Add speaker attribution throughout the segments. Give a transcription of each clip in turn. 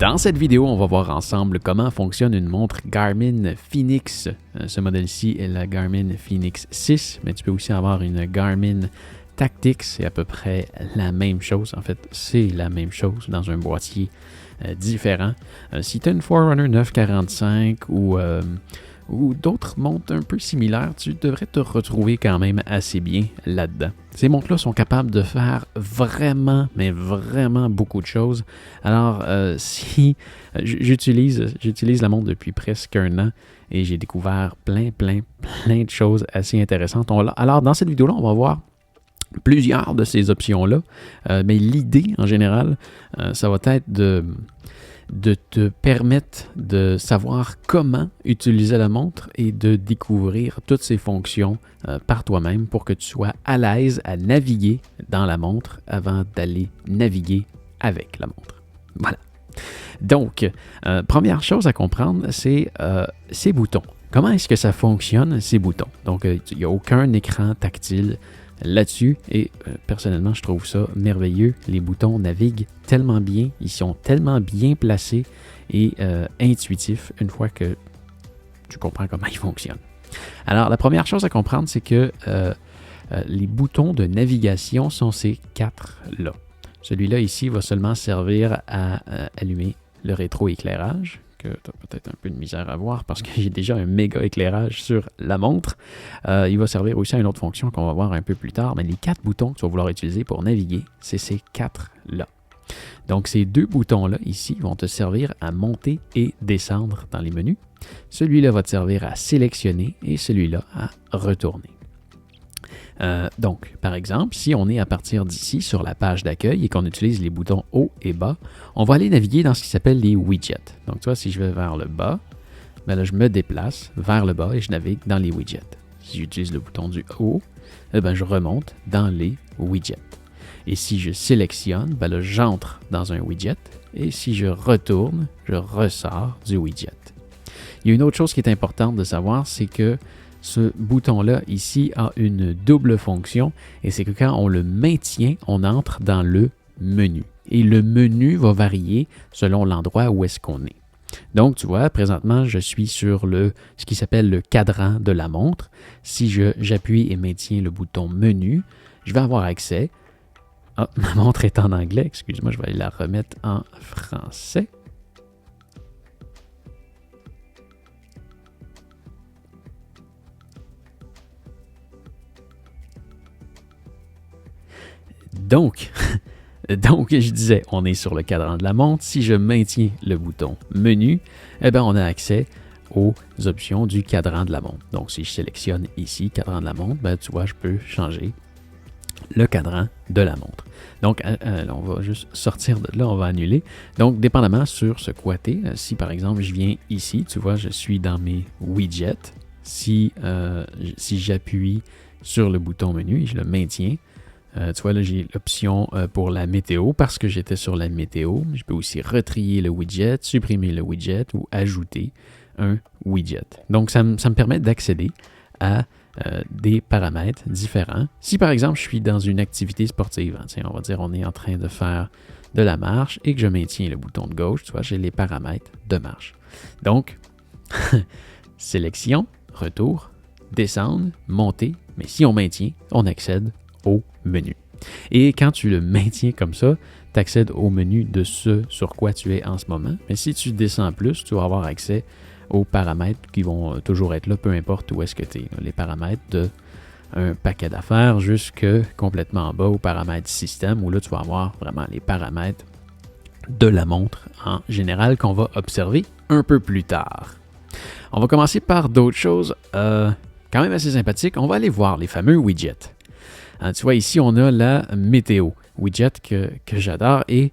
Speaker 1: Dans cette vidéo, on va voir ensemble comment fonctionne une montre Garmin Fenix. Ce modèle-ci est la Garmin Fenix 6, mais tu peux aussi avoir une Garmin Tactix. C'est à peu près la même chose. En fait, c'est la même chose dans un boîtier différent. Si tu as une Forerunner 945 ou d'autres montres un peu similaires, tu devrais te retrouver quand même assez bien là-dedans. Ces montres-là sont capables de faire vraiment, mais vraiment beaucoup de choses. Alors, si j'utilise la montre depuis presque un an et j'ai découvert plein de choses assez intéressantes. Alors, dans cette vidéo-là, on va voir plusieurs de ces options-là, mais l'idée en général, ça va être de te permettre de savoir comment utiliser la montre et de découvrir toutes ses fonctions par toi-même pour que tu sois à l'aise à naviguer dans la montre avant d'aller naviguer avec la montre. Voilà. Donc, première chose à comprendre, c'est ces boutons. Comment est-ce que ça fonctionne, ces boutons? Donc, il n'y a aucun écran tactile là-dessus et personnellement, je trouve ça merveilleux. Les boutons naviguent tellement bien, ils sont tellement bien placés et intuitifs une fois que tu comprends comment ils fonctionnent. Alors, la première chose à comprendre, c'est que les boutons de navigation sont ces quatre-là. Celui-là ici va seulement servir à allumer le rétroéclairage, que tu as peut-être un peu de misère à voir parce que j'ai déjà un méga éclairage sur la montre. Il va servir aussi à une autre fonction qu'on va voir un peu plus tard, mais les quatre boutons que tu vas vouloir utiliser pour naviguer, c'est ces quatre-là. Donc, ces deux boutons-là, ici, vont te servir à monter et descendre dans les menus. Celui-là va te servir à sélectionner et celui-là à retourner. Donc, par exemple, si on est à partir d'ici sur la page d'accueil et qu'on utilise les boutons haut et bas, on va aller naviguer dans ce qui s'appelle les widgets. Donc, tu vois, si je vais vers le bas, ben là, je me déplace vers le bas et je navigue dans les widgets. Si j'utilise le bouton du haut, ben, je remonte dans les widgets. Et si je sélectionne, ben là, j'entre dans un widget. Et si je retourne, je ressors du widget. Il y a une autre chose qui est importante de savoir, c'est que ce bouton-là, ici, a une double fonction et c'est que quand on le maintient, on entre dans le menu. Et le menu va varier selon l'endroit où est-ce qu'on est. Donc, tu vois, présentement, je suis sur ce qui s'appelle le cadran de la montre. Si j'appuie et maintiens le bouton menu, je vais avoir accès. Ah, ma montre est en anglais, excuse-moi, je vais aller la remettre en français. Donc, je disais, on est sur le cadran de la montre. Si je maintiens le bouton menu, eh bien, on a accès aux options du cadran de la montre. Donc, si je sélectionne ici, cadran de la montre, ben, tu vois, je peux changer le cadran de la montre. Donc, on va juste sortir de là, on va annuler. Donc, dépendamment sur ce quoi tu es, si par exemple, je viens ici, tu vois, je suis dans mes widgets. Si j'appuie sur le bouton menu et je le maintiens, tu vois, là, j'ai l'option pour la météo parce que j'étais sur la météo. Je peux aussi retrier le widget, supprimer le widget ou ajouter un widget. Donc, ça me permet d'accéder à des paramètres différents. Si, par exemple, je suis dans une activité sportive, on va dire on est en train de faire de la marche et que je maintiens le bouton de gauche, tu vois, j'ai les paramètres de marche. Donc, sélection, retour, descendre, monter, mais si on maintient, on accède au menu. Et quand tu le maintiens comme ça, tu accèdes au menu de ce sur quoi tu es en ce moment. Mais si tu descends plus, tu vas avoir accès aux paramètres qui vont toujours être là, peu importe où est-ce que tu es. Les paramètres d'un paquet d'affaires jusque complètement en bas aux paramètres système, où là, tu vas avoir vraiment les paramètres de la montre en général qu'on va observer un peu plus tard. On va commencer par d'autres choses quand même assez sympathiques. On va aller voir les fameux widgets. Tu vois, ici, on a la météo, widget que j'adore. Et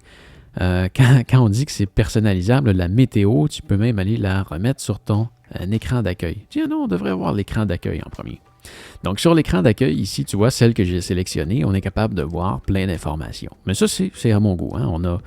Speaker 1: quand on dit que c'est personnalisable, la météo, tu peux même aller la remettre sur ton écran d'accueil. Tiens, non, on devrait avoir l'écran d'accueil en premier. Donc, sur l'écran d'accueil, ici, tu vois celle que j'ai sélectionnée, on est capable de voir plein d'informations. Mais ça, c'est à mon goût. Hein. On a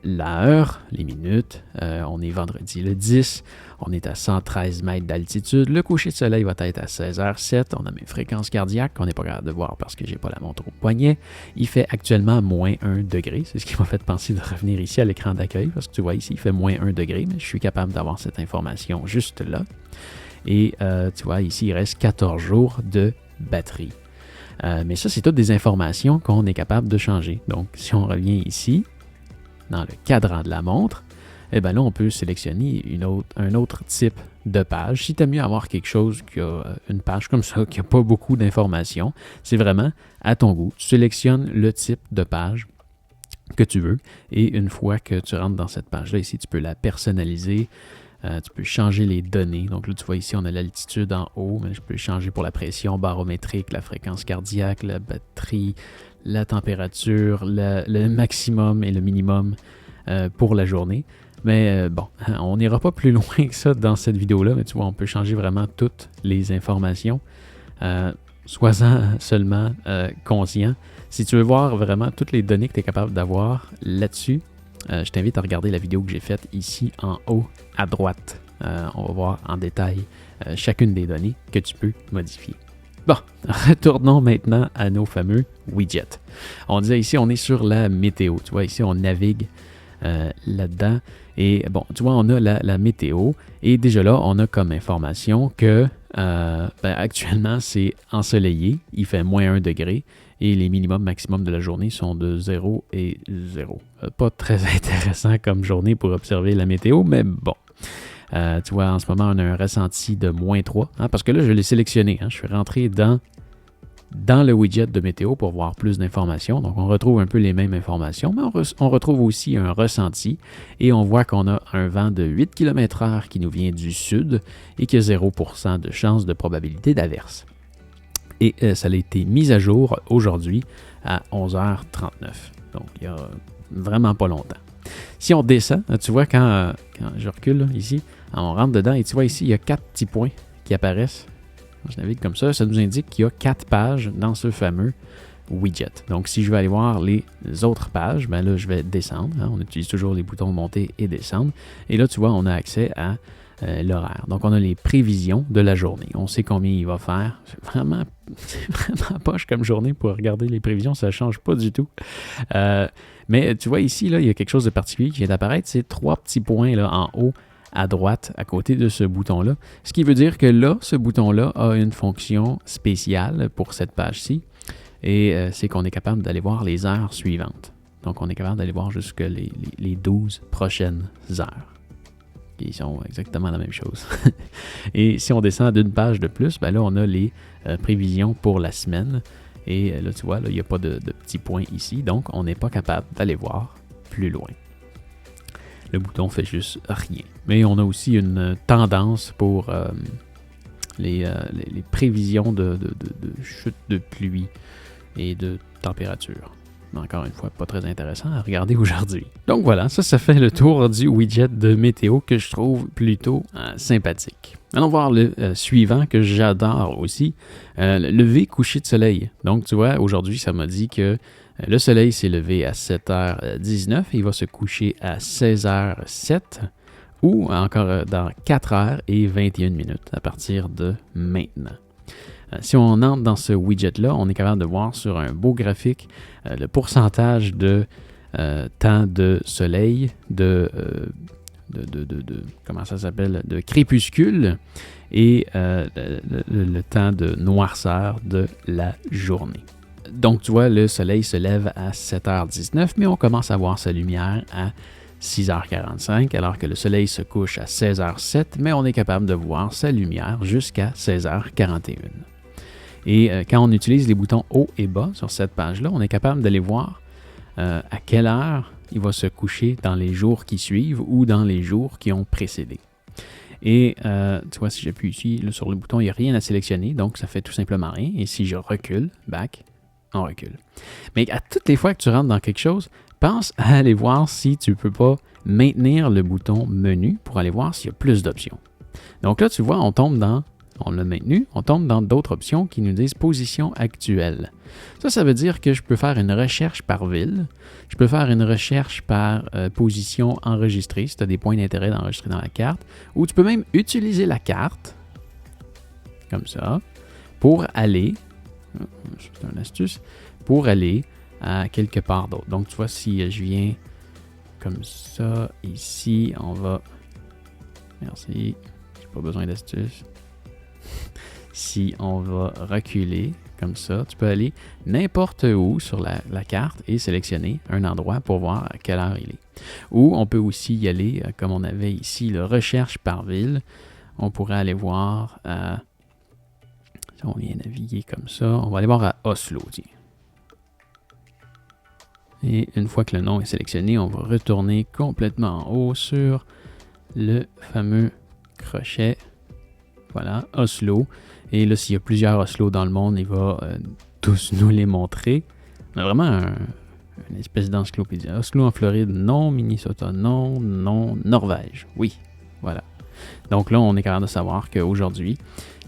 Speaker 1: l'heure, les minutes, on est vendredi le 10, on est à 113 mètres d'altitude, le coucher de soleil va être à 16h07, on a mes fréquences cardiaques qu'on n'est pas capable de voir parce que j'ai pas la montre au poignet. Il fait actuellement moins 1 degré, c'est ce qui m'a fait penser de revenir ici à l'écran d'accueil, parce que tu vois ici, il fait moins 1 degré, mais je suis capable d'avoir cette information juste là. Et tu vois, ici, il reste 14 jours de batterie. Mais ça, c'est toutes des informations qu'on est capable de changer. Donc, si on revient ici, dans le cadran de la montre, eh bien là, on peut sélectionner un autre type de page. Si tu aimes mieux avoir quelque chose qui a une page comme ça, qui n'a pas beaucoup d'informations, c'est vraiment à ton goût. Tu sélectionnes le type de page que tu veux. Et une fois que tu rentres dans cette page-là, ici, tu peux la personnaliser. Tu peux changer les données. Donc là, tu vois ici, on a l'altitude en haut, mais je peux changer pour la pression barométrique, la fréquence cardiaque, la batterie, la température, le maximum et le minimum pour la journée. Mais bon, on n'ira pas plus loin que ça dans cette vidéo-là, mais tu vois, on peut changer vraiment toutes les informations. Sois-en seulement conscient. Si tu veux voir vraiment toutes les données que tu es capable d'avoir là-dessus, je t'invite à regarder la vidéo que j'ai faite ici en haut à droite. On va voir en détail chacune des données que tu peux modifier. Bon, retournons maintenant à nos fameux widgets. On disait ici, on est sur la météo. Tu vois, ici, on navigue là-dedans. Et bon, tu vois, on a la météo. Et déjà là, on a comme information que actuellement, c'est ensoleillé. Il fait moins 1 degré. Et les minimums maximums de la journée sont de 0 et 0. Pas très intéressant comme journée pour observer la météo, mais bon. Tu vois, en ce moment, on a un ressenti de moins 3, hein, parce que là, je l'ai sélectionné. Hein, je suis rentré dans le widget de météo pour voir plus d'informations. Donc, on retrouve un peu les mêmes informations, mais on retrouve aussi un ressenti et on voit qu'on a un vent de 8 km/h qui nous vient du sud et qui a 0% de chance de probabilité d'averse. Et ça a été mis à jour aujourd'hui à 11h39. Donc, il y a vraiment pas longtemps. Si on descend, tu vois, quand je recule là, ici, on rentre dedans et tu vois ici, il y a 4 petits points qui apparaissent. Je navigue comme ça, ça nous indique qu'il y a 4 pages dans ce fameux widget. Donc, si je vais aller voir les autres pages, ben là, je vais descendre. Hein, on utilise toujours les boutons monter et descendre. Et là, tu vois, on a accès à l'horaire. Donc, on a les prévisions de la journée. On sait combien il va faire. C'est vraiment poche comme journée pour regarder les prévisions. Ça ne change pas du tout. Mais tu vois ici, là, il y a quelque chose de particulier qui vient d'apparaître. C'est 3 petits points là, en haut à droite, à côté de ce bouton-là. Ce qui veut dire que là, ce bouton-là a une fonction spéciale pour cette page-ci. Et c'est qu'on est capable d'aller voir les heures suivantes. Donc, on est capable d'aller voir jusque les 12 prochaines heures. Qui sont exactement la même chose. Et si on descend d'une page de plus, ben là, on a les prévisions pour la semaine. Et là, tu vois, là, il n'y a pas de petits points ici. Donc, on n'est pas capable d'aller voir plus loin. Le bouton fait juste rien. Mais on a aussi une tendance pour les prévisions de chute de pluie et de température. Encore une fois, pas très intéressant à regarder aujourd'hui. Donc voilà, ça fait le tour du widget de météo que je trouve plutôt sympathique. Allons voir le suivant que j'adore aussi, le lever coucher de soleil. Donc tu vois, aujourd'hui, ça m'a dit que le soleil s'est levé à 7h19 et il va se coucher à 16h07 ou encore dans 4h21 à partir de maintenant. Si on entre dans ce widget-là, on est capable de voir sur un beau graphique le pourcentage de temps de soleil, comment ça s'appelle, de crépuscule et le temps de noirceur de la journée. Donc, tu vois, le soleil se lève à 7h19, mais on commence à voir sa lumière à 6h45, alors que le soleil se couche à 16h07, mais on est capable de voir sa lumière jusqu'à 16h41. Et quand on utilise les boutons haut et bas sur cette page-là, on est capable d'aller voir à quelle heure il va se coucher dans les jours qui suivent ou dans les jours qui ont précédé. Et tu vois, si j'appuie ici là, sur le bouton, il n'y a rien à sélectionner, donc ça fait tout simplement rien. Et si je recule, back, on recule. Mais à toutes les fois que tu rentres dans quelque chose, pense à aller voir si tu ne peux pas maintenir le bouton menu pour aller voir s'il y a plus d'options. Donc là, tu vois, on tombe dans On l'a maintenu. On tombe dans d'autres options qui nous disent position actuelle. Ça veut dire que je peux faire une recherche par ville. Je peux faire une recherche par position enregistrée, si tu as des points d'intérêt d'enregistrer dans la carte. Ou tu peux même utiliser la carte, comme ça, pour aller, c'est une astuce, pour aller à quelque part d'autre. Donc, tu vois, si je viens comme ça, ici, on va... Merci, j'ai pas besoin d'astuce. Si on va reculer comme ça, tu peux aller n'importe où sur la carte et sélectionner un endroit pour voir à quelle heure il est. Ou on peut aussi y aller, comme on avait ici, le recherche par ville. On pourrait aller voir si on vient naviguer comme ça, on va aller voir à Oslo. Tiens. Et une fois que le nom est sélectionné, on va retourner complètement en haut sur le fameux crochet. Voilà, Oslo. Et là, s'il y a plusieurs Oslo dans le monde, il va tous nous les montrer. On a vraiment une espèce d'encyclopédie. Oslo en Floride, non. Minnesota, non. Non. Norvège, oui. Voilà. Donc là, on est capable de savoir qu'aujourd'hui,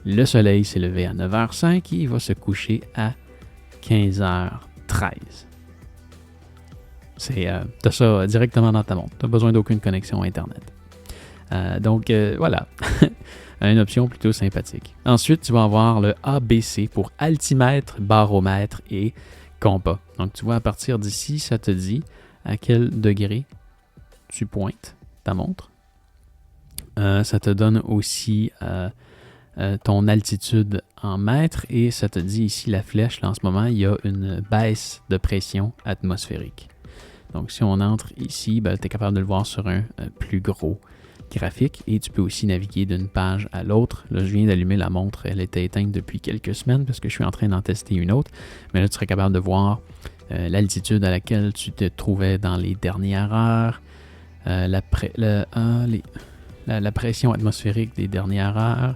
Speaker 1: le soleil s'est levé à 9h05 et il va se coucher à 15h13. T'as ça directement dans ta montre. T'as besoin d'aucune connexion Internet. Donc, voilà. Une option plutôt sympathique. Ensuite, tu vas avoir le ABC pour altimètre, baromètre et compas. Donc, tu vois, à partir d'ici, ça te dit à quel degré tu pointes ta montre. Ça te donne aussi ton altitude en mètres et ça te dit ici la flèche. Là, en ce moment, il y a une baisse de pression atmosphérique. Donc, si on entre ici, tu es capable de le voir sur un plus gros graphique et tu peux aussi naviguer d'une page à l'autre. Là, je viens d'allumer la montre. Elle était éteinte depuis quelques semaines parce que je suis en train d'en tester une autre. Mais là, tu serais capable de voir l'altitude à laquelle tu te trouvais dans les dernières heures, la pression atmosphérique des dernières heures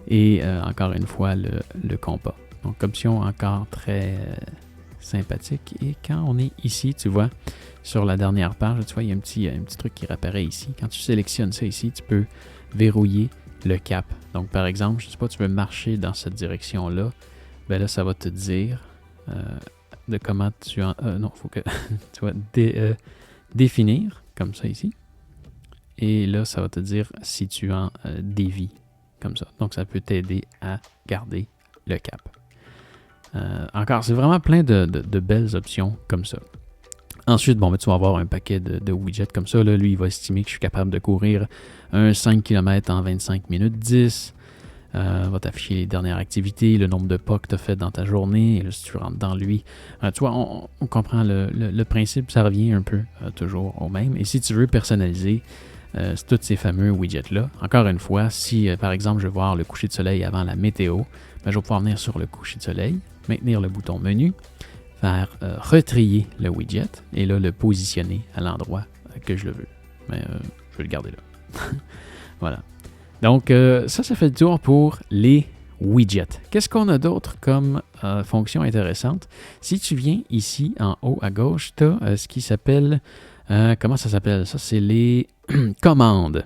Speaker 1: et encore une fois le compas. Donc, option encore très sympathique. Et quand on est ici, tu vois, sur la dernière page, tu vois, il y a un petit truc qui réapparaît ici. Quand tu sélectionnes ça ici, tu peux verrouiller le cap. Donc, par exemple, je ne sais pas, tu veux marcher dans cette direction-là, ben là, ça va te dire de comment tu en... non, il faut que tu vas définir, comme ça ici. Et là, ça va te dire si tu en dévies, comme ça. Donc, ça peut t'aider à garder le cap. Encore, c'est vraiment plein de belles options comme ça. Ensuite, tu vas avoir un paquet de widgets comme ça. Là. Lui, il va estimer que je suis capable de courir un 5 km en 25 minutes 10. Va t'afficher les dernières activités, le nombre de pas que tu as fait dans ta journée. Et là, si tu rentres dans lui, tu vois, on comprend le principe. Ça revient un peu toujours au même. Et si tu veux personnaliser tous ces fameux widgets-là, encore une fois, si par exemple je veux voir le coucher de soleil avant la météo, je vais pouvoir venir sur le coucher de soleil, maintenir le bouton menu, faire retrier le widget et là le positionner à l'endroit que je le veux. Mais je vais le garder là. Voilà. Donc ça fait le tour pour les widgets. Qu'est-ce qu'on a d'autre comme fonction intéressante? Si tu viens ici en haut à gauche, tu as ce qui s'appelle... comment ça s'appelle? Ça, c'est les commandes.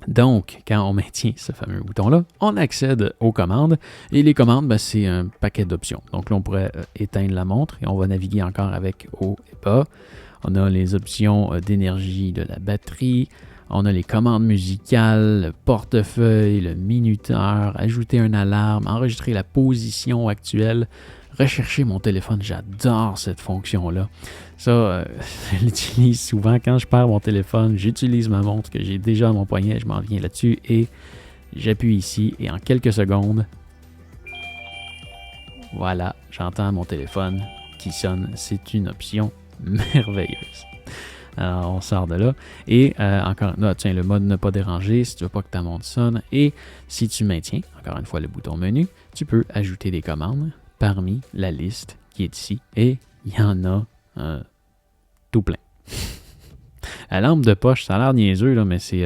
Speaker 1: Donc, quand on maintient ce fameux bouton-là, on accède aux commandes. Et les commandes, c'est un paquet d'options. Donc là, on pourrait éteindre la montre et on va naviguer encore avec haut et bas. On a les options d'énergie de la batterie. On a les commandes musicales, le portefeuille, le minuteur, ajouter une alarme, enregistrer la position actuelle, rechercher mon téléphone. J'adore cette fonction-là. Ça, je l'utilise souvent quand je perds mon téléphone. J'utilise ma montre que j'ai déjà à mon poignet. Je m'en viens là-dessus et j'appuie ici. Et en quelques secondes, voilà, j'entends mon téléphone qui sonne. C'est une option merveilleuse. Alors, on sort de là. Et encore là, tiens, le mode ne pas déranger si tu ne veux pas que ta montre sonne. Et si tu maintiens, encore une fois, le bouton menu, tu peux ajouter des commandes parmi la liste qui est ici. Et il y en a tout plein. La lampe de poche, ça a l'air niaiseux, là, mais c'est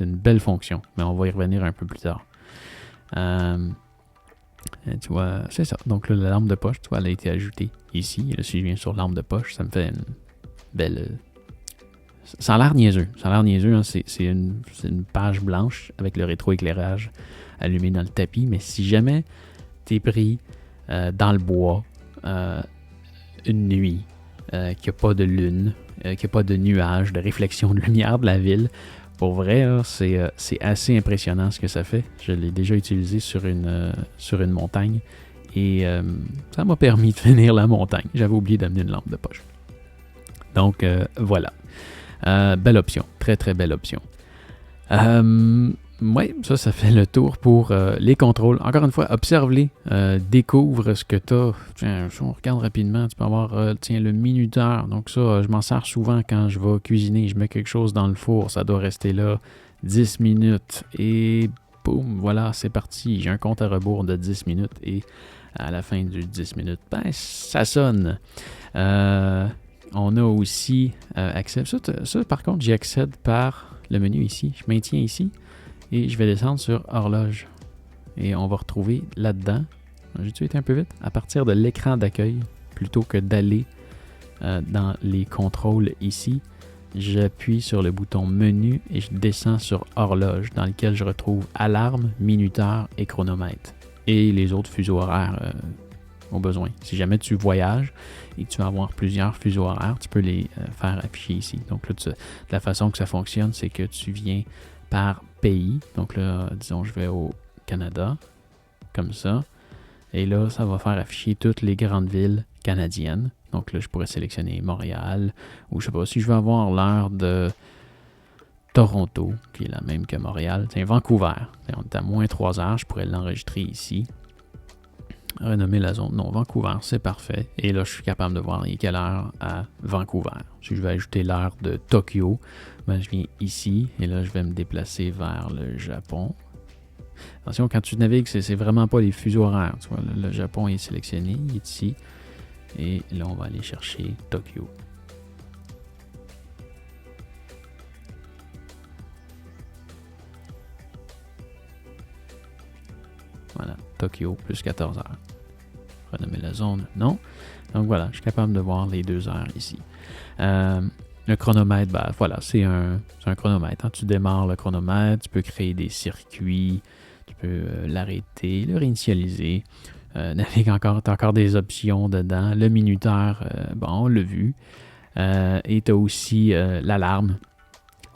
Speaker 1: une belle fonction. Mais on va y revenir un peu plus tard. Tu vois, c'est ça. Donc là, la lampe de poche, tu vois, elle a été ajoutée ici. Et là, si je viens sur lampe de poche, ça me fait une belle... Ça a l'air niaiseux. Ça a l'air niaiseux, hein. C'est une page blanche avec le rétroéclairage allumé dans le tapis. Mais si jamais t'es pris dans le bois une nuit, qu'il n'y a pas de lune, qu'il n'y a pas de nuages, de réflexion de lumière de la ville, pour vrai, c'est assez impressionnant ce que ça fait. Je l'ai déjà utilisé sur une montagne et ça m'a permis de finir la montagne. J'avais oublié d'amener une lampe de poche. Donc, voilà. Belle option. Très, très belle option. Oui, ça fait le tour pour les contrôles. Encore une fois, observe-les, découvre ce que tu as. Tiens, si on regarde rapidement, tu peux avoir le minuteur. Donc ça, je m'en sers souvent quand je vais cuisiner. Je mets quelque chose dans le four, ça doit rester là 10 minutes. Et boum, voilà, c'est parti. J'ai un compte à rebours de 10 minutes et à la fin du 10 minutes, ben, ça sonne. On a aussi accès. Ça, par contre, j'y accède par le menu ici. Je maintiens ici. Et je vais descendre sur horloge. Et on va retrouver là-dedans, j'ai-tu été un peu vite? À partir de l'écran d'accueil, plutôt que d'aller dans les contrôles ici, j'appuie sur le bouton menu et je descends sur horloge, dans lequel je retrouve alarme, minuteur et chronomètre. Et les autres fuseaux horaires au besoin. Si jamais tu voyages et que tu vas avoir plusieurs fuseaux horaires, tu peux les faire afficher ici. Donc là, la façon que ça fonctionne, c'est que tu viens par pays. Donc là, disons, je vais au Canada, comme ça. Et là, ça va faire afficher toutes les grandes villes canadiennes. Donc là, je pourrais sélectionner Montréal, ou je sais pas, si je veux avoir l'heure de Toronto, qui est la même que Montréal. Tiens, Vancouver. On est à moins 3 heures, je pourrais l'enregistrer ici. Renommer la zone. Non, Vancouver, c'est parfait. Et là, je suis capable de voir il est quelle heure à Vancouver. Si je vais ajouter l'heure de Tokyo, ben, je viens ici et là, je vais me déplacer vers le Japon. Attention, quand tu navigues, c'est vraiment pas les fuseaux horaires. Tu vois, le Japon est sélectionné, il est ici. Et là, on va aller chercher Tokyo. Voilà, Tokyo, plus 14 heures. Renommer la zone, non. Donc voilà, je suis capable de voir les 2 heures ici. Le chronomètre, ben, voilà, c'est un chronomètre. Hein. Tu démarres le chronomètre, tu peux créer des circuits, tu peux l'arrêter, le réinitialiser. Navigue encore, tu as encore des options dedans. Le minuteur, bon, on l'a vu. Et tu as aussi l'alarme.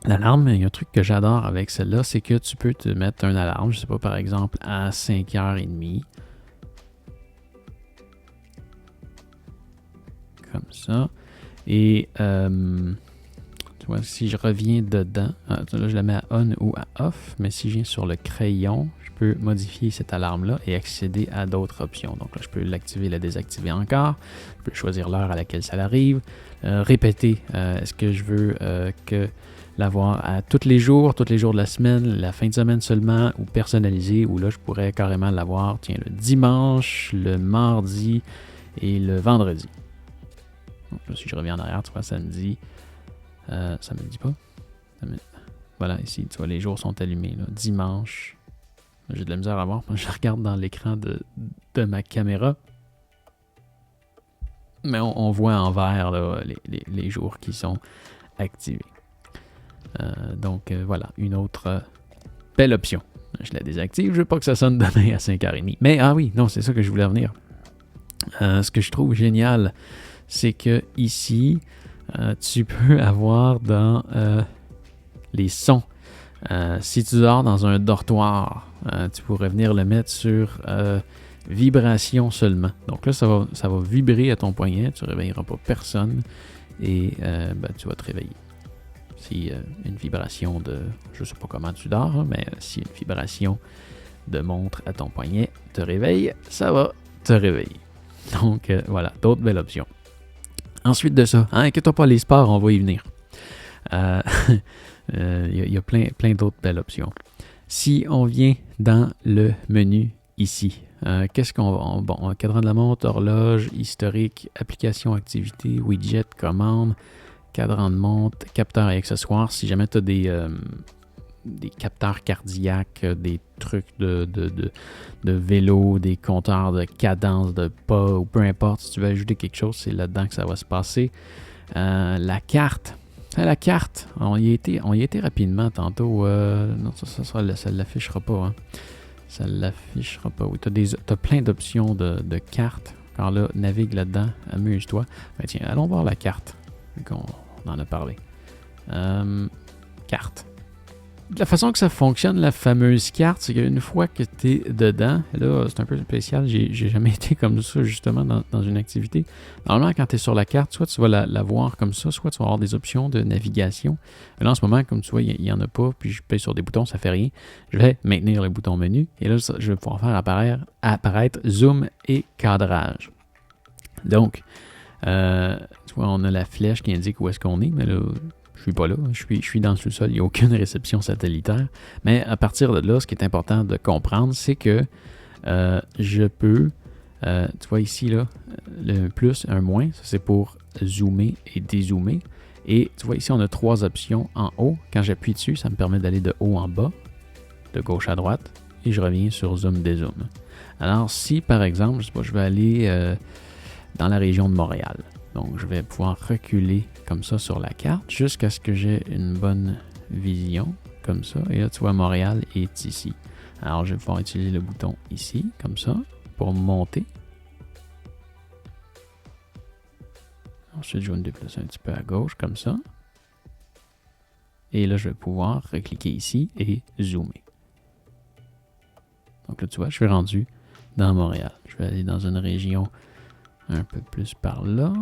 Speaker 1: L'alarme, il y a un truc que j'adore avec celle-là, c'est que tu peux te mettre un alarme, je sais pas, par exemple, à 5h30. Comme ça. Et, tu vois, si je reviens dedans, là, je la mets à on ou à off, mais si je viens sur le crayon, je peux modifier cette alarme-là et accéder à d'autres options. Donc là, je peux l'activer, la désactiver encore. Je peux choisir l'heure à laquelle ça arrive. Répéter, est-ce que je veux que l'avoir à tous les jours de la semaine, la fin de semaine seulement, ou personnalisé, ou là, je pourrais carrément l'avoir, tiens, le dimanche, le mardi et le vendredi. Donc là, si je reviens en arrière, tu vois, ça me dit... ça me dit pas. Voilà, ici, tu vois, les jours sont allumés. Là. Dimanche, j'ai de la misère à voir. Je regarde dans l'écran de ma caméra. Mais on voit en vert là, les jours qui sont activés. Donc voilà, une autre belle option. Je la désactive, je veux pas que ça sonne demain à 5h30. Mais ah oui, non, c'est ça que je voulais revenir. Ce que je trouve génial, c'est que ici, tu peux avoir dans les sons. Si tu dors dans un dortoir, tu pourrais venir le mettre sur vibration seulement. Donc là, ça va vibrer à ton poignet, tu ne réveilleras pas personne et tu vas te réveiller. Si une vibration de, je ne sais pas comment tu dors, hein, mais si une vibration de montre à ton poignet te réveille, ça va te réveiller. Donc voilà, d'autres belles options. Ensuite de ça, inquiète-toi pas, les sports, on va y venir. Y a plein d'autres belles options. Si on vient dans le menu ici, qu'est-ce qu'on va... Bon, cadran de la montre, horloge, historique, application, activité, widget, commande, cadran de montre, capteur et accessoires. Si jamais tu as des capteurs cardiaques, des trucs de vélo, des compteurs de cadence, de pas, ou peu importe, si tu veux ajouter quelque chose, c'est là-dedans que ça va se passer. La carte, La carte, on y était rapidement tantôt. Non, ça ne l'affichera pas. Hein. Ça ne l'affichera pas. Oui, tu as plein d'options de cartes. Alors là, navigue là-dedans, amuse-toi. Ben tiens, allons voir la carte, vu qu'on en a parlé. Carte. De la façon que ça fonctionne, la fameuse carte, c'est qu'une fois que tu es dedans, là, c'est un peu spécial, j'ai jamais été comme ça, justement, dans une activité. Normalement, quand tu es sur la carte, soit tu vas la voir comme ça, soit tu vas avoir des options de navigation. Mais là, en ce moment, comme tu vois, il n'y en a pas, puis je paye sur des boutons, ça fait rien. Je vais maintenir le bouton menu, et là, je vais pouvoir faire apparaître zoom et cadrage. Donc, tu vois, on a la flèche qui indique où est-ce qu'on est, mais là, je suis pas là, je suis dans le sous-sol, il n'y a aucune réception satellitaire. Mais à partir de là, ce qui est important de comprendre, c'est que je peux, tu vois ici, là, le plus, un moins, ça c'est pour zoomer et dézoomer. Et tu vois ici, on a 3 options en haut. Quand j'appuie dessus, ça me permet d'aller de haut en bas, de gauche à droite, et je reviens sur zoom, dézoom. Alors si, par exemple, je sais pas, je vais aller dans la région de Montréal. Donc, je vais pouvoir reculer comme ça sur la carte jusqu'à ce que j'ai une bonne vision, comme ça. Et là, tu vois, Montréal est ici. Alors, je vais pouvoir utiliser le bouton ici, comme ça, pour monter. Ensuite, je vais me déplacer un petit peu à gauche, comme ça. Et là, je vais pouvoir recliquer ici et zoomer. Donc là, tu vois, je suis rendu dans Montréal. Je vais aller dans une région un peu plus par là.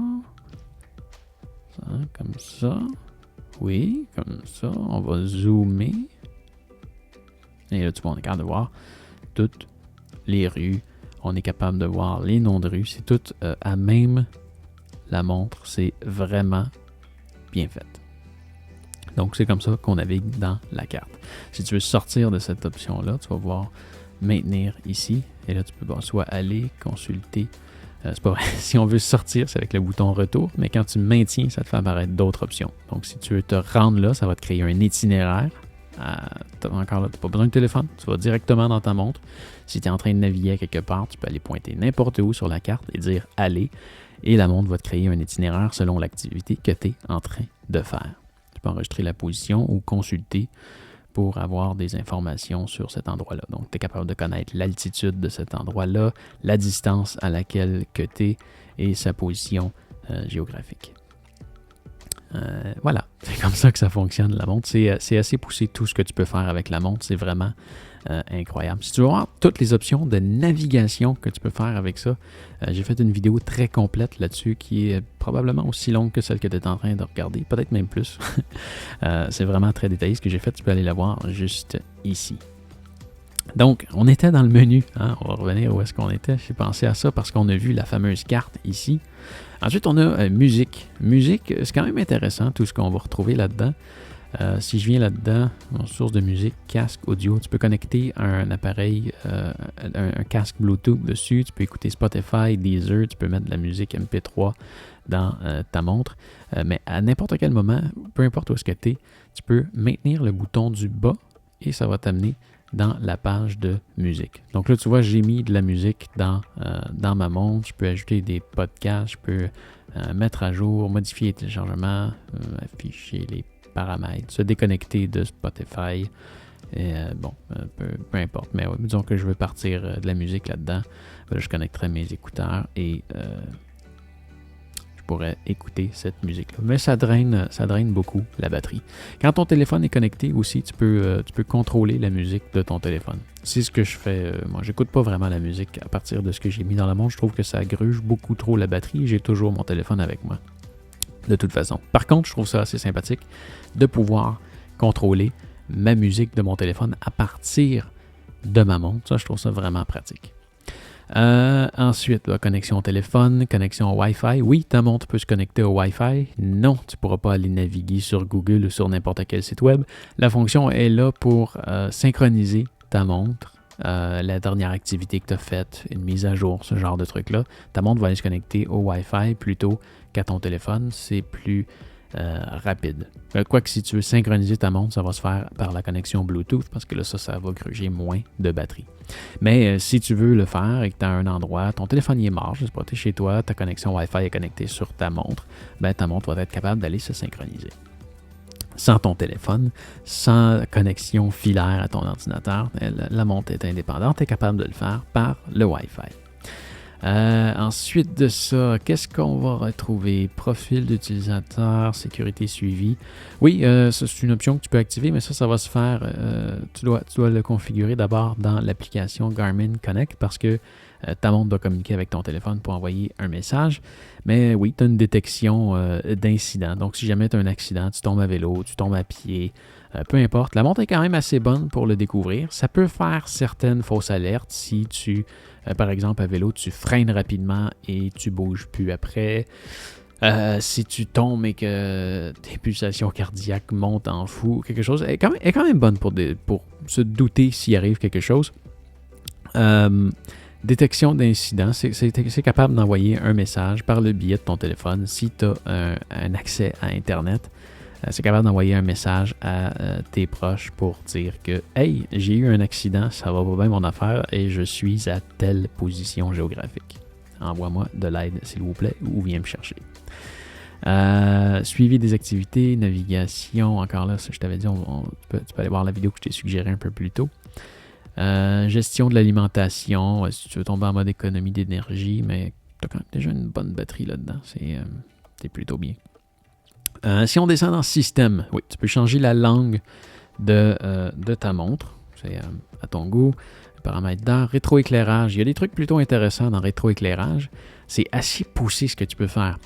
Speaker 1: Ça, comme ça. Oui, comme ça. On va zoomer. Et là, tu vois, on est capable de voir toutes les rues. On est capable de voir les noms de rues. C'est tout à même la montre. C'est vraiment bien fait. Donc, c'est comme ça qu'on navigue dans la carte. Si tu veux sortir de cette option-là, tu vas voir maintenir ici. Et là, tu peux soit aller, consulter. C'est pas vrai. Si on veut sortir, c'est avec le bouton retour, mais quand tu maintiens, ça te fait apparaître d'autres options. Donc, si tu veux te rendre là, ça va te créer un itinéraire. Encore là, tu n'as pas besoin de téléphone, tu vas directement dans ta montre. Si tu es en train de naviguer à quelque part, tu peux aller pointer n'importe où sur la carte et dire « Aller » et la montre va te créer un itinéraire selon l'activité que tu es en train de faire. Tu peux enregistrer la position ou consulter pour avoir des informations sur cet endroit-là. Donc, tu es capable de connaître l'altitude de cet endroit-là, la distance à laquelle tu es et sa position géographique. Voilà, c'est comme ça que ça fonctionne, la montre. C'est assez poussé tout ce que tu peux faire avec la montre. C'est vraiment incroyable. Si tu veux voir toutes les options de navigation que tu peux faire avec ça, j'ai fait une vidéo très complète là-dessus qui est probablement aussi longue que celle que tu es en train de regarder, peut-être même plus. C'est vraiment très détaillé ce que j'ai fait. Tu peux aller la voir juste ici. Donc, on était dans le menu. Hein? On va revenir où est-ce qu'on était. J'ai pensé à ça parce qu'on a vu la fameuse carte ici. Ensuite, on a musique. Musique, c'est quand même intéressant tout ce qu'on va retrouver là-dedans. Si je viens là-dedans, source de musique, casque audio, tu peux connecter un appareil, un casque Bluetooth dessus, tu peux écouter Spotify, Deezer, tu peux mettre de la musique MP3 dans ta montre. Mais à n'importe quel moment, peu importe où est-ce que tu es, tu peux maintenir le bouton du bas et ça va t'amener dans la page de musique. Donc là, tu vois, j'ai mis de la musique dans ma montre. Je peux ajouter des podcasts, je peux mettre à jour, modifier les téléchargements, afficher les paramètres, se déconnecter de Spotify. Et, peu importe. Mais ouais, disons que je veux partir de la musique là-dedans. Là, je connecterai mes écouteurs et pourrais écouter cette musique-là. Mais ça draine beaucoup la batterie. Quand ton téléphone est connecté aussi, tu peux contrôler la musique de ton téléphone. C'est ce que je fais. Moi, j'écoute pas vraiment la musique à partir de ce que j'ai mis dans la montre. Je trouve que ça gruge beaucoup trop la batterie. J'ai toujours mon téléphone avec moi. De toute façon. Par contre, je trouve ça assez sympathique de pouvoir contrôler ma musique de mon téléphone à partir de ma montre. Ça, je trouve ça vraiment pratique. Ensuite, connexion au téléphone, connexion au Wi-Fi. Oui, ta montre peut se connecter au Wi-Fi. Non, tu ne pourras pas aller naviguer sur Google ou sur n'importe quel site web. La fonction est là pour synchroniser ta montre, la dernière activité que tu as faite, une mise à jour, ce genre de truc-là. Ta montre va aller se connecter au Wi-Fi plutôt qu'à ton téléphone. C'est plus rapide. Quoique si tu veux synchroniser ta montre, ça va se faire par la connexion Bluetooth parce que là, ça va gruger moins de batterie. Mais si tu veux le faire et que tu as un endroit, ton téléphone y est mort, je sais pas, tu es chez toi, ta connexion Wi-Fi est connectée sur ta montre, ben ta montre va être capable d'aller se synchroniser. sans ton téléphone, sans connexion filaire à ton ordinateur. La montre est indépendante, tu es capable de le faire par le Wi-Fi. Ensuite de ça, qu'est-ce qu'on va retrouver? Profil d'utilisateur, sécurité suivie. Oui, ça, c'est une option que tu peux activer, mais ça va se faire. Tu dois le configurer d'abord dans l'application Garmin Connect parce que ta montre doit communiquer avec ton téléphone pour envoyer un message. Mais oui, tu as une détection d'incident. Donc, si jamais tu as un accident, tu tombes à vélo, tu tombes à pied, peu importe. La montre est quand même assez bonne pour le découvrir. Ça peut faire certaines fausses alertes si tu, par exemple, à vélo, tu freines rapidement et tu ne bouges plus après. Si tu tombes et que tes pulsations cardiaques montent en fou, quelque chose, elle est quand même bonne pour se douter s'il arrive quelque chose. Détection d'incident, c'est capable d'envoyer un message par le biais de ton téléphone. Si tu as un accès à Internet, c'est capable d'envoyer un message à tes proches pour dire que « Hey, j'ai eu un accident, ça va pas bien mon affaire et je suis à telle position géographique. Envoie-moi de l'aide, s'il vous plaît, ou viens me chercher. » Suivi des activités, navigation, encore là, ça je t'avais dit, tu peux aller voir la vidéo que je t'ai suggérée un peu plus tôt. Gestion de l'alimentation, si tu veux tomber en mode économie d'énergie, mais tu as quand même déjà une bonne batterie là-dedans, c'est plutôt bien. Si on descend dans système, oui, tu peux changer la langue de ta montre, c'est à ton goût. Paramètres d'heure, rétroéclairage, il y a des trucs plutôt intéressants dans rétroéclairage, c'est assez poussé ce que tu peux faire.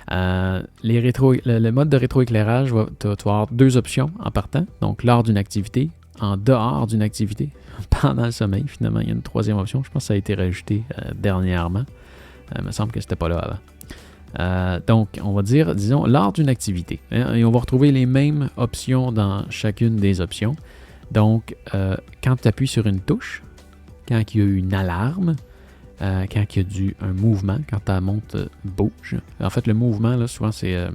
Speaker 1: Le mode de rétroéclairage, tu vas avoir deux options en partant, donc lors d'une activité, en dehors d'une activité, pendant le sommeil. Finalement, il y a une troisième option. Je pense que ça a été rajouté dernièrement. Il me semble que c'était pas là avant. Donc, on va dire, disons, lors d'une activité. Et on va retrouver les mêmes options dans chacune des options. Donc, quand tu appuies sur une touche, quand il y a une alarme, quand il y a un mouvement, quand ta montre bouge. En fait, le mouvement, là, souvent, c'est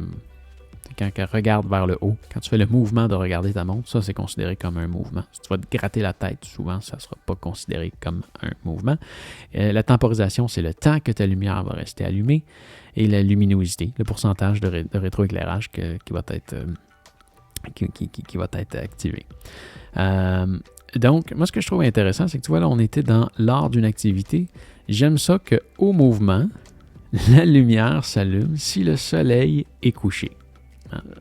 Speaker 1: quand elle regarde vers le haut. Quand tu fais le mouvement de regarder ta montre, ça, c'est considéré comme un mouvement. Si tu vas te gratter la tête, souvent, ça ne sera pas considéré comme un mouvement. La temporisation, c'est le temps que ta lumière va rester allumée. Et la luminosité, le pourcentage de rétroéclairage qui va être, qui va être activé. Donc, moi, ce que je trouve intéressant, c'est que tu vois, là, on était lors d'une activité. J'aime ça qu'au mouvement, la lumière s'allume si le soleil est couché.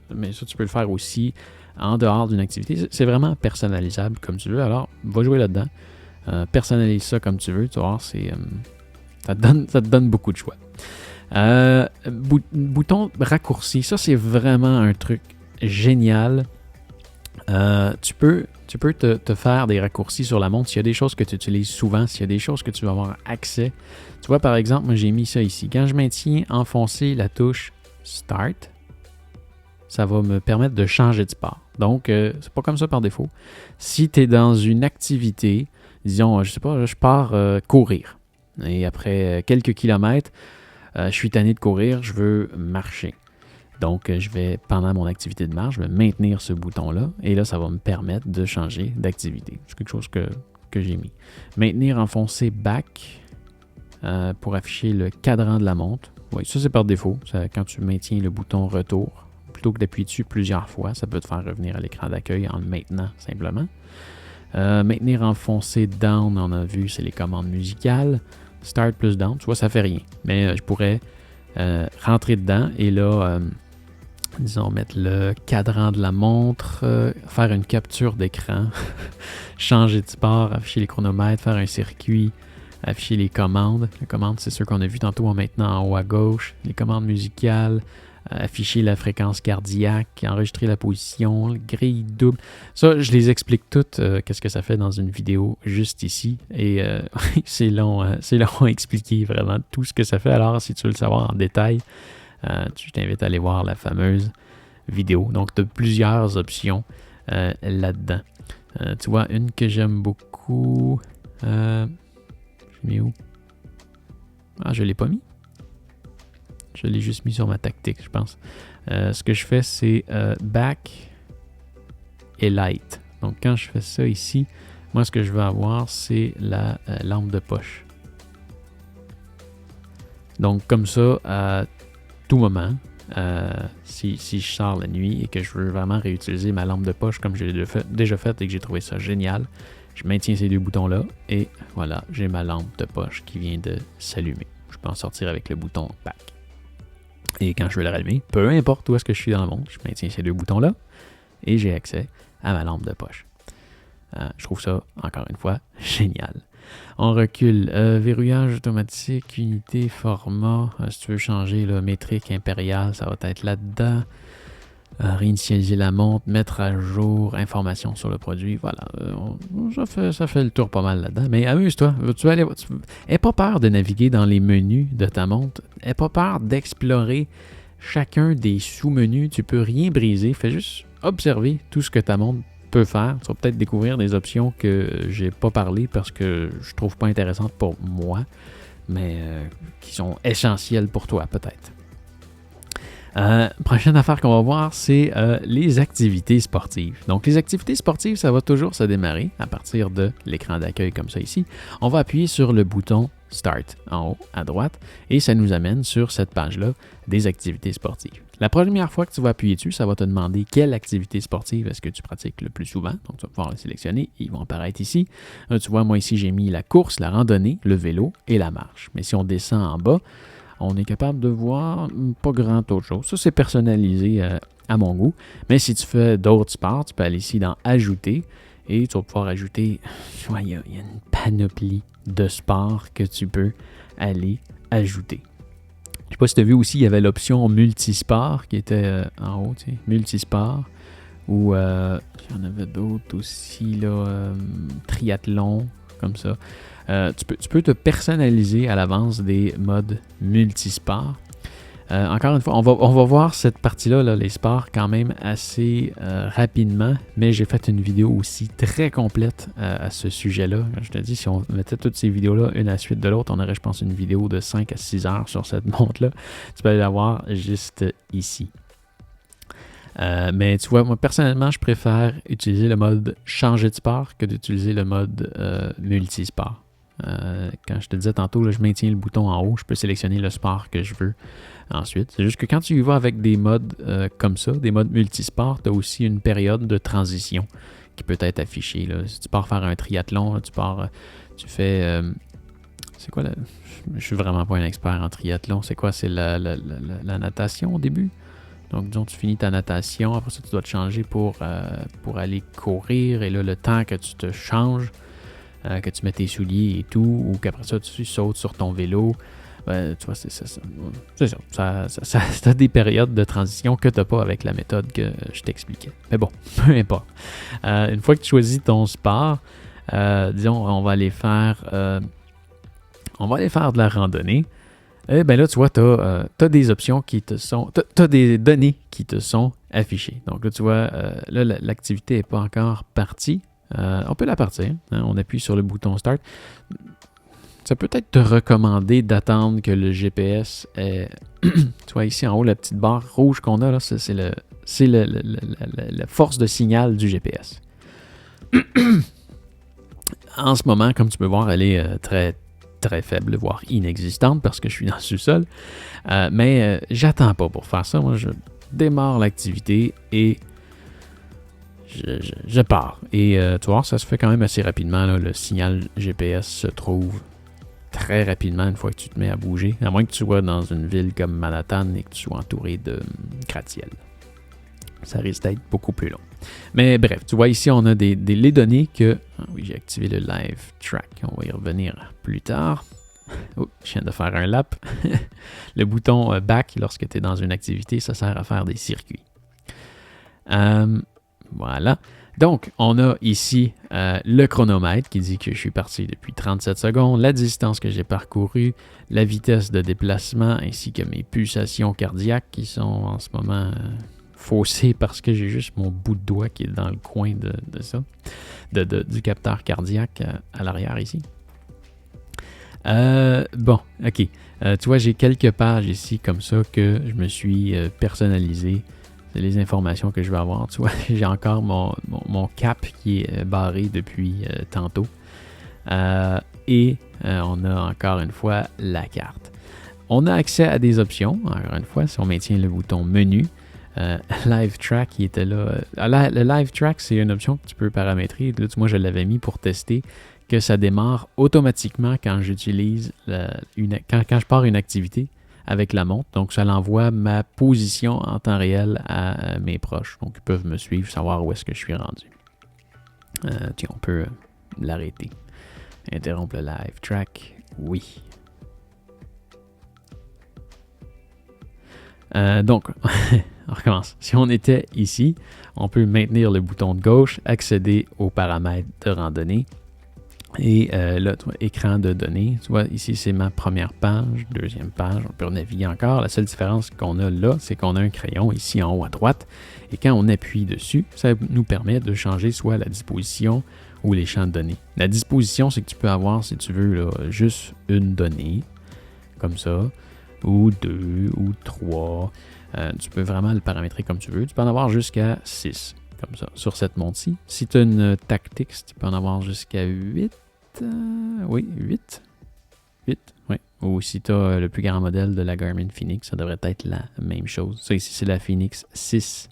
Speaker 1: Mais ça, tu peux le faire aussi en dehors d'une activité. C'est vraiment personnalisable comme tu veux. Alors, va jouer là-dedans. Personnalise ça comme tu veux. Tu vas voir, ça te donne beaucoup de choix. Bouton raccourci. Ça, c'est vraiment un truc génial. Tu peux te faire des raccourcis sur la montre s'il y a des choses que tu utilises souvent, s'il y a des choses que tu vas avoir accès. Tu vois, par exemple, moi, j'ai mis ça ici. Quand je maintiens enfoncé la touche Start, ça va me permettre de changer de sport. Donc, c'est pas comme ça par défaut. Si tu es dans une activité, disons, je sais pas, je pars courir. Et après quelques kilomètres, je suis tanné de courir, je veux marcher. Donc, je vais, pendant mon activité de marche, je vais maintenir ce bouton-là. Et là, ça va me permettre de changer d'activité. C'est quelque chose que j'ai mis. Maintenir enfoncé back pour afficher le cadran de la montre. Oui, ça, c'est par défaut. Quand tu maintiens le bouton retour, plutôt que d'appuyer dessus plusieurs fois, ça peut te faire revenir à l'écran d'accueil en le maintenant simplement. Maintenir enfoncé down, on a vu, c'est les commandes musicales. Start plus down, tu vois, ça fait rien. Mais je pourrais rentrer dedans et là, disons, mettre le cadran de la montre, faire une capture d'écran, changer de sport, afficher les chronomètres, faire un circuit, afficher les commandes. Les commandes, c'est ceux qu'on a vu tantôt en maintenant en haut à gauche. Les commandes musicales, afficher la fréquence cardiaque, enregistrer la position, grille double. Ça, je les explique toutes, qu'est-ce que ça fait dans une vidéo juste ici. Et c'est long à expliquer vraiment tout ce que ça fait. Alors, si tu veux le savoir en détail, je t'invite à aller voir la fameuse vidéo. Donc, tu as plusieurs options là-dedans. Tu vois, une que j'aime beaucoup. Je l'ai mis où? Ah, je ne l'ai pas mis. Je l'ai juste mis sur ma tactique, je pense. Ce que je fais, c'est back et light. Donc, quand je fais ça ici, moi, ce que je veux avoir, c'est la lampe de poche. Donc, comme ça, à tout moment, si je sors la nuit et que je veux vraiment réutiliser ma lampe de poche comme j'ai déjà fait et que j'ai trouvé ça génial, je maintiens ces deux boutons-là et voilà, j'ai ma lampe de poche qui vient de s'allumer. Je peux en sortir avec le bouton Back. Et quand je veux le rallumer, peu importe où est-ce que je suis dans le monde, je maintiens ces deux boutons-là et j'ai accès à ma lampe de poche. Je trouve ça, encore une fois, génial. On recule. Verrouillage automatique, unité, format. Si tu veux changer le métrique impérial, ça va être là-dedans. Réinitialiser la montre, mettre à jour, information sur le produit. Voilà, ça fait le tour pas mal là-dedans. Mais amuse-toi. N'aie pas peur de naviguer dans les menus de ta montre. N'aie pas peur d'explorer chacun des sous-menus. Tu peux rien briser. Fais juste observer tout ce que ta montre peut faire. Tu vas peut-être découvrir des options que j'ai pas parlé parce que je trouve pas intéressantes pour moi, mais qui sont essentielles pour toi peut-être. Prochaine affaire qu'on va voir, c'est les activités sportives. Donc, les activités sportives, ça va toujours se démarrer à partir de l'écran d'accueil comme ça ici. On va appuyer sur le bouton Start en haut à droite et ça nous amène sur cette page-là des activités sportives. La première fois que tu vas appuyer dessus, ça va te demander quelle activité sportive est-ce que tu pratiques le plus souvent. Donc, tu vas pouvoir le sélectionner. Ils vont apparaître ici. Tu vois, moi ici, j'ai mis la course, la randonnée, le vélo et la marche. Mais si on descend en bas, on est capable de voir pas grand autre chose. Ça, c'est personnalisé à mon goût. Mais si tu fais d'autres sports, tu peux aller ici dans Ajouter et tu vas pouvoir ajouter, tu vois, il y a une panoplie de sports que tu peux aller ajouter. Je ne sais pas si tu as vu aussi, il y avait l'option multisport qui était en haut, tu sais, multisport. Ou il y en avait d'autres aussi, là, triathlon, comme ça. Tu peux te personnaliser à l'avance des modes multisports. Encore une fois, on va voir cette partie-là, là, les sports, quand même assez rapidement, mais j'ai fait une vidéo aussi très complète à ce sujet-là. Je te dis, si on mettait toutes ces vidéos-là une à la suite de l'autre, on aurait, je pense, une vidéo de 5 à 6 heures sur cette montre-là. Tu peux aller la voir juste ici. Mais tu vois, moi, personnellement, je préfère utiliser le mode changer de sport que d'utiliser le mode multisport. Quand je te disais tantôt, là, je maintiens le bouton en haut, je peux sélectionner le sport que je veux ensuite. C'est juste que quand tu y vas avec des modes comme ça, des modes multisport, tu as aussi une période de transition qui peut être affichée. Là. Si tu pars faire un triathlon, tu fais... c'est quoi je suis vraiment pas un expert en triathlon. C'est quoi? C'est la natation au début? Donc, disons, tu finis ta natation, après ça, tu dois te changer pour aller courir. Et là, le temps que tu te changes, que tu mets tes souliers et tout, ou qu'après ça, tu sautes sur ton vélo, tu vois, c'est ça. Ça a des périodes de transition que tu n'as pas avec la méthode que je t'expliquais. Mais bon, peu importe. Une fois que tu choisis ton sport, disons, on va aller faire de la randonnée. Eh bien là, tu vois, tu as des options qui te sont... Tu as des données qui te sont affichées. Donc là, tu vois, là, l'activité n'est pas encore partie. On peut la partir. Hein, on appuie sur le bouton Start. Ça peut être te recommander d'attendre que le GPS ait... tu vois, ici en haut, la petite barre rouge qu'on a, là, c'est la force de signal du GPS. En ce moment, comme tu peux voir, elle est très très faible, voire inexistante parce que je suis dans le sous-sol. Mais j'attends pas pour faire ça. Moi, je démarre l'activité et je pars. Et tu vois, ça se fait quand même assez rapidement. Là. Le signal GPS se trouve très rapidement une fois que tu te mets à bouger. À moins que tu sois dans une ville comme Manhattan et que tu sois entouré de gratte-ciel. Ça risque d'être beaucoup plus long. Mais bref, tu vois ici, on a les données que... Ah oui, j'ai activé le live track. On va y revenir plus tard. Oh, je viens de faire un lap. Le bouton back, lorsque tu es dans une activité, ça sert à faire des circuits. Voilà. Donc, on a ici le chronomètre qui dit que je suis parti depuis 37 secondes, la distance que j'ai parcourue, la vitesse de déplacement ainsi que mes pulsations cardiaques qui sont en ce moment... faussé parce que j'ai juste mon bout de doigt qui est dans le coin de ça, du capteur cardiaque à l'arrière ici. Bon, ok. Tu vois, j'ai quelques pages ici comme ça que je me suis personnalisé. C'est les informations que je vais avoir. Tu vois, j'ai encore mon cap qui est barré depuis tantôt. Et on a encore une fois la carte. On a accès à des options. Encore une fois, si on maintient le bouton menu, Live Track qui était là. Le Live Track, c'est une option que tu peux paramétrer. Là, moi, je l'avais mis pour tester que ça démarre automatiquement quand j'utilise quand je pars une activité avec la montre. Donc, ça l'envoie ma position en temps réel à mes proches. Donc, ils peuvent me suivre, savoir où est-ce que je suis rendu. Tiens, on peut l'arrêter. Interrompre le Live Track. Oui. Donc, on recommence. Si on était ici, on peut maintenir le bouton de gauche, accéder aux paramètres de randonnée. Et là, tu vois, écran de données. Tu vois, ici, c'est ma première page, deuxième page. On peut naviguer encore. La seule différence qu'on a là, c'est qu'on a un crayon ici en haut à droite. Et quand on appuie dessus, ça nous permet de changer soit la disposition ou les champs de données. La disposition, c'est que tu peux avoir, si tu veux, là, juste une donnée, comme ça, ou 2, ou 3. Tu peux vraiment le paramétrer comme tu veux. Tu peux en avoir jusqu'à 6. Comme ça, sur cette montre-ci. Si tu as une Tactix, tu peux en avoir jusqu'à 8. Oui, 8. 8, oui. Ou si tu as le plus grand modèle de la Garmin Fenix, ça devrait être la même chose. Ça ici, c'est la Fenix 6.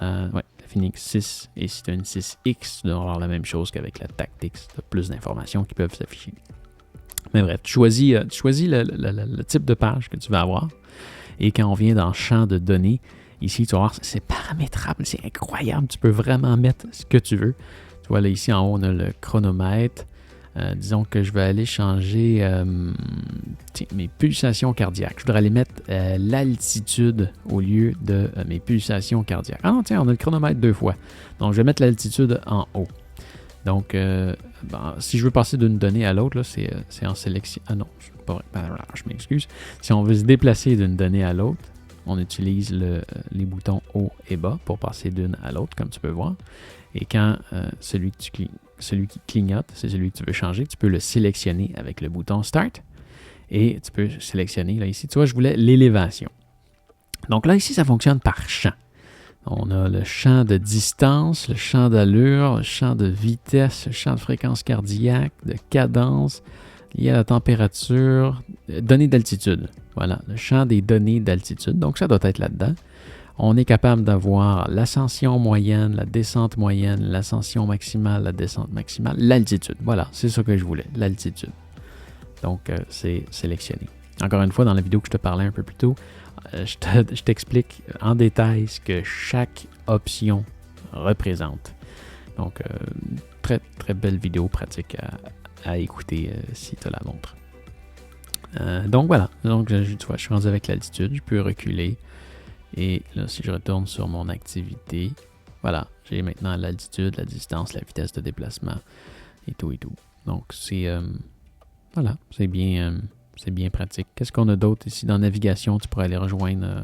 Speaker 1: Oui, la Fenix 6. Et si tu as une 6X, tu devrais avoir la même chose qu'avec la Tactix. Tu as plus d'informations qui peuvent s'afficher. Mais bref, tu choisis le type de page que tu vas avoir. Et quand on vient dans le champ de données, ici, tu vas voir, c'est paramétrable, c'est incroyable. Tu peux vraiment mettre ce que tu veux. Tu vois, là, ici, en haut, on a le chronomètre. Disons que je vais aller changer mes pulsations cardiaques. Je voudrais aller mettre l'altitude au lieu de mes pulsations cardiaques. Ah non, tiens, on a le chronomètre 2 fois. Donc, je vais mettre l'altitude en haut. Donc, si je veux passer d'une donnée à l'autre, là, c'est en sélection. Ah non, c'est pas vrai. Je m'excuse. Si on veut se déplacer d'une donnée à l'autre, on utilise les boutons haut et bas pour passer d'une à l'autre, comme tu peux voir. Et quand celui qui clignote, c'est celui que tu veux changer, tu peux le sélectionner avec le bouton Start. Et tu peux sélectionner, là ici, tu vois, je voulais l'élévation. Donc là, ici, ça fonctionne par champ. On a le champ de distance, le champ d'allure, le champ de vitesse, le champ de fréquence cardiaque, de cadence, lié à la température, données d'altitude. Voilà, le champ des données d'altitude. Donc, ça doit être là-dedans. On est capable d'avoir l'ascension moyenne, la descente moyenne, l'ascension maximale, la descente maximale, l'altitude. Voilà, c'est ça que je voulais, l'altitude. Donc, c'est sélectionné. Encore une fois, dans la vidéo que je te parlais un peu plus tôt, je t'explique en détail ce que chaque option représente. Donc, très, très belle vidéo pratique à écouter si tu la montre. Donc, voilà. Donc, tu vois, je suis rendu avec l'altitude. Je peux reculer. Et là, si je retourne sur mon activité, voilà, j'ai maintenant l'altitude, la distance, la vitesse de déplacement et tout et tout. Donc, voilà, c'est bien pratique. Qu'est-ce qu'on a d'autre ici? Dans navigation, tu pourrais aller rejoindre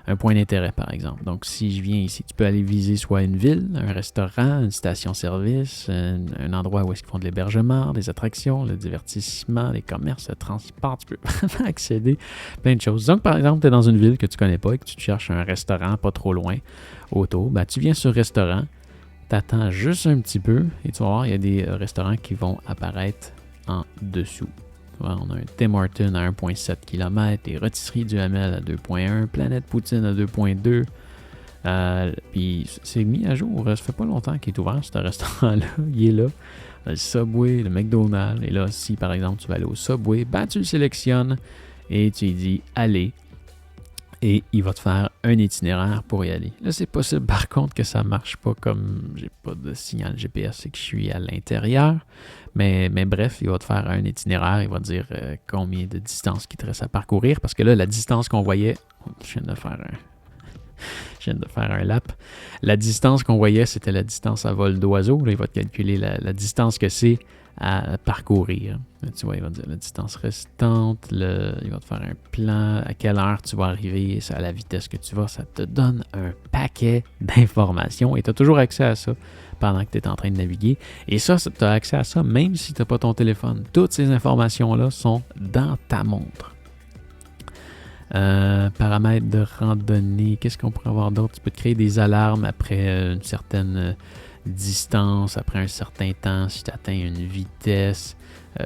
Speaker 1: un point d'intérêt, par exemple. Donc, si je viens ici, tu peux aller viser soit une ville, un restaurant, une station-service, un endroit où est-ce qu'ils font de l'hébergement, des attractions, le divertissement, les commerces, le transport. Tu peux vraiment accéder à plein de choses. Donc, par exemple, tu es dans une ville que tu ne connais pas et que tu cherches un restaurant pas trop loin autour. Ben, tu viens sur restaurant, tu attends juste un petit peu et tu vas voir, il y a des restaurants qui vont apparaître en dessous. On a un Tim Hortons à 1,7 km, des rôtisseries du Hamel à 2,1, Planète Poutine à 2,2. Puis c'est mis à jour. Ça fait pas longtemps qu'il est ouvert, ce restaurant-là. Il est là. Le Subway, le McDonald's. Et là, si par exemple tu vas aller au Subway, ben, tu le sélectionnes et tu lui dis allez. Et il va te faire un itinéraire pour y aller. Là, c'est possible par contre que ça ne marche pas comme j'ai pas de signal GPS et que je suis à l'intérieur. Mais bref, il va te faire un itinéraire. Il va te dire combien de distance qu'il te reste à parcourir. Parce que là, la distance qu'on voyait... Je viens de faire un lap. La distance qu'on voyait, c'était la distance à vol d'oiseau. Là, il va te calculer la distance que c'est à parcourir. Là, tu vois, il va te dire la distance restante, il va te faire un plan, à quelle heure tu vas arriver, à la vitesse que tu vas. Ça te donne un paquet d'informations et tu as toujours accès à ça pendant que tu es en train de naviguer. Et ça, tu as accès à ça même si tu n'as pas ton téléphone. Toutes ces informations-là sont dans ta montre. Paramètres de randonnée, qu'est-ce qu'on pourrait avoir d'autre? Tu peux te créer des alarmes après une certaine distance, après un certain temps, si tu atteins une vitesse.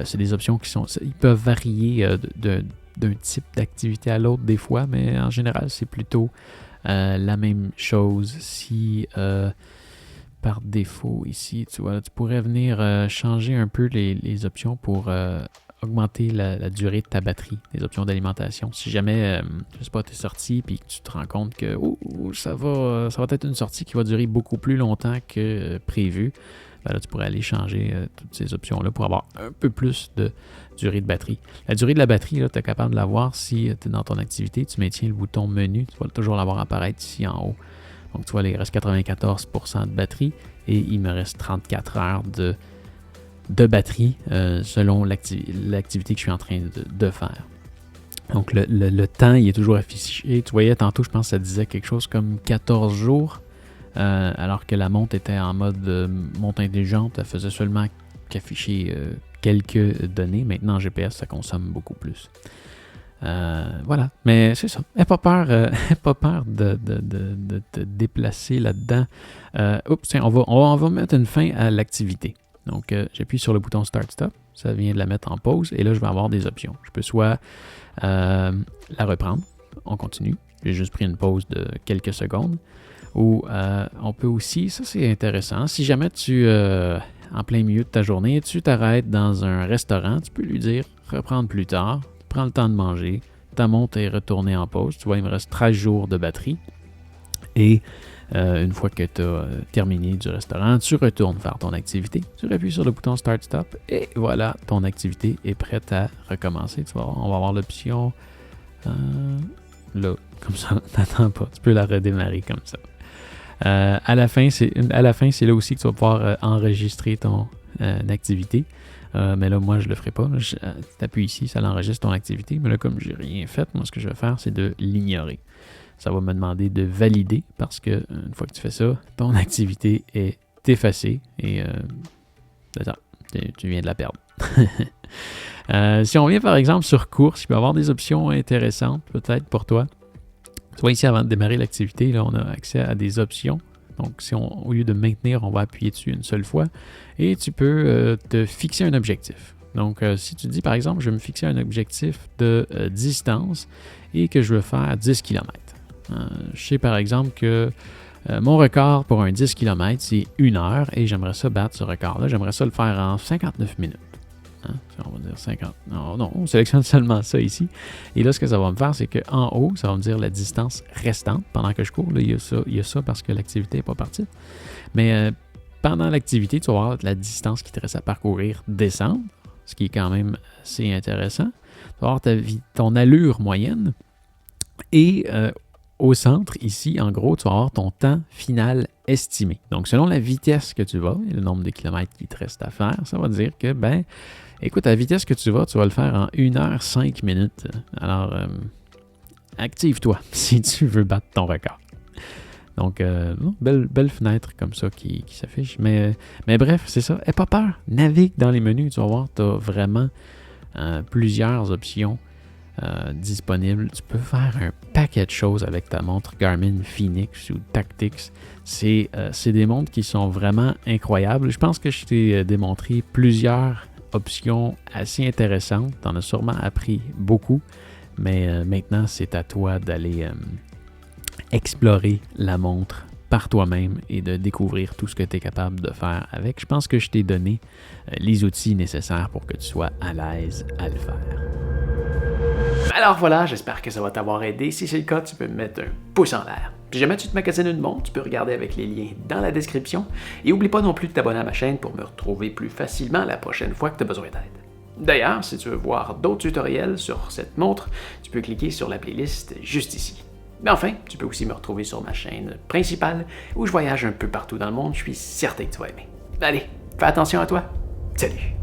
Speaker 1: C'est des options ils peuvent varier d'un type d'activité à l'autre des fois, mais en général, c'est plutôt la même chose. Si par défaut ici, tu vois, tu pourrais venir changer un peu les options pour augmenter la durée de ta batterie, les options d'alimentation. Si jamais, je sais pas, tu es sorti et que tu te rends compte que ça va être une sortie qui va durer beaucoup plus longtemps que prévu, ben là, tu pourrais aller changer toutes ces options-là pour avoir un peu plus de durée de batterie. La durée de la batterie, tu es capable de la voir si tu es dans ton activité, tu maintiens le bouton menu, tu vas toujours l'avoir apparaître ici en haut. Donc, tu vois, il reste 94% de batterie et il me reste 34 heures de batterie selon l'activité que je suis en train de faire. Donc, le temps, il est toujours affiché. Tu voyais, tantôt, je pense que ça disait quelque chose comme 14 jours, alors que la montre était en mode montre intelligente. Elle faisait seulement qu'afficher quelques données. Maintenant, en GPS, ça consomme beaucoup plus. Voilà, mais c'est ça. N'aie pas peur de te déplacer là-dedans. Tiens, on va mettre une fin à l'activité. Donc, j'appuie sur le bouton Start Stop. Ça vient de la mettre en pause. Et là, je vais avoir des options. Je peux soit la reprendre. On continue. J'ai juste pris une pause de quelques secondes. Ou on peut aussi, ça c'est intéressant, si jamais tu, en plein milieu de ta journée, tu t'arrêtes dans un restaurant, tu peux lui dire reprendre plus tard. Prends le temps de manger, ta montre est retournée en pause. Tu vois, il me reste 13 jours de batterie. Et une fois que tu as terminé du restaurant, tu retournes faire ton activité. Tu appuies sur le bouton Start Stop et voilà, ton activité est prête à recommencer. Tu vois, on va avoir l'option là, comme ça, t'attends pas. Tu peux la redémarrer comme ça. À la fin, c'est là aussi que tu vas pouvoir enregistrer ton activité. Mais là, moi, je le ferai pas. Tu appuies ici, ça l'enregistre ton activité. Mais là, comme j'ai rien fait, moi, ce que je vais faire, c'est de l'ignorer. Ça va me demander de valider parce que une fois que tu fais ça, ton activité est effacée et c'est ça, tu viens de la perdre. Si on vient par exemple sur course, il peut y avoir des options intéressantes peut-être pour toi. Tu vois ici, avant de démarrer l'activité, là, on a accès à des options. Donc, au lieu de maintenir, on va appuyer dessus une seule fois et tu peux te fixer un objectif. Donc, si tu dis, par exemple, je vais me fixer un objectif de distance et que je veux faire 10 km. Je sais, par exemple, que mon record pour un 10 km, c'est 1 heure et j'aimerais ça battre ce record-là. J'aimerais ça le faire en 59 minutes. On va dire 50. Non, on sélectionne seulement ça ici. Et là, ce que ça va me faire, c'est qu'en haut, ça va me dire la distance restante pendant que je cours. Là, il y a ça parce que l'activité n'est pas partie. Mais pendant l'activité, tu vas voir la distance qui te reste à parcourir descendre, ce qui est quand même assez intéressant. Tu vas avoir ton allure moyenne. Et au centre, ici, en gros, tu vas avoir ton temps final estimé. Donc, selon la vitesse que tu vas et le nombre de kilomètres qui te reste à faire, ça va dire que, écoute, à la vitesse que tu vas le faire en 1 heure 5 minutes. Alors, active-toi si tu veux battre ton record. Donc, belle fenêtre comme ça qui s'affiche. Mais bref, c'est ça. N'aie pas peur. Navigue dans les menus. Tu vas voir, tu as vraiment plusieurs options disponibles. Tu peux faire un paquet de choses avec ta montre Garmin Fenix ou Tactix. C'est des montres qui sont vraiment incroyables. Je pense que je t'ai démontré plusieurs options assez intéressantes. Tu en as sûrement appris beaucoup. Mais maintenant, c'est à toi d'aller explorer la montre par toi-même et de découvrir tout ce que tu es capable de faire avec. Je pense que je t'ai donné les outils nécessaires pour que tu sois à l'aise à le faire. Alors voilà, j'espère que ça va t'avoir aidé. Si c'est le cas, tu peux me mettre un pouce en l'air. Si jamais tu te magasines une montre, tu peux regarder avec les liens dans la description. Et n'oublie pas non plus de t'abonner à ma chaîne pour me retrouver plus facilement la prochaine fois que tu as besoin d'aide. D'ailleurs, si tu veux voir d'autres tutoriels sur cette montre, tu peux cliquer sur la playlist juste ici. Mais enfin, tu peux aussi me retrouver sur ma chaîne principale où je voyage un peu partout dans le monde. Je suis certain que tu vas aimer. Allez, fais attention à toi. Salut!